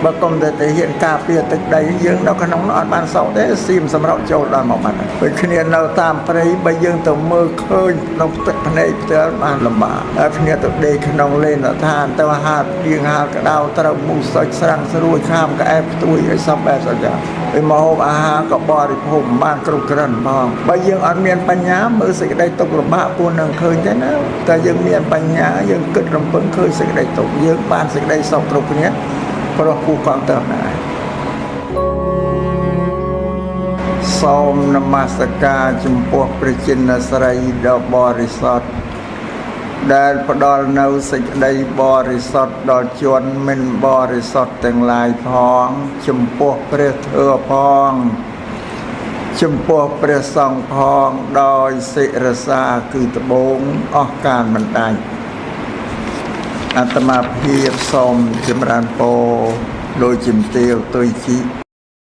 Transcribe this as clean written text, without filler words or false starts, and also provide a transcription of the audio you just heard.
បើគុំតែហ៊ានការពារទឹកដីយើងនៅក្នុងនោះអត់បានសោកទេស៊ីមសម្រាប់ចូលដល់មកបាត់ពេលគ្នានៅតាមព្រៃបើយើងទៅមើលឃើញក្នុងទឹកភ្នែកផ្ទាល់បានលំបាកហើយគ្នាទៅដេកក្នុងលេនដ្ឋានទៅហាត់ទៀងហាត់ក្តៅត្រូវមូសសុចស្រាំងស្រួយខាមក្អែបផ្ទួយឲ្យសំបែបសចាពេលមកហូបអាហារក៏បរិភោគបានគ្រប់គ្រាន់ផងបើយើងអត់មានបញ្ញាមើលសេចក្តីទុក្ខលំបាកពួកនឹងឃើញទេណាតែយើងមានបញ្ញាយើងគិតរំពឹងឃើញសេចក្តីទុក្ខយើងបានសេចក្តីសុខគ្រប់គ្នាព្រោះគូកងទៅណាសូមនមស្ការចំពោះព្រះចិនស្រីដ៏បរិសុទ្ធដែលផ្ដល់នៅសេចក្តីបរិសុទ្ធដល់ជនមិនបរិសុទ្ធទាំងឡាយផងចំពោះព្រះធម៌ផងចំពោះព្រះសង្ឃផងដោយសិរសាគឺត្បូងអស់កាលមិនដាច់អាត្មាភាពសូមចម្រើនពរដោយជំទាវទុយជី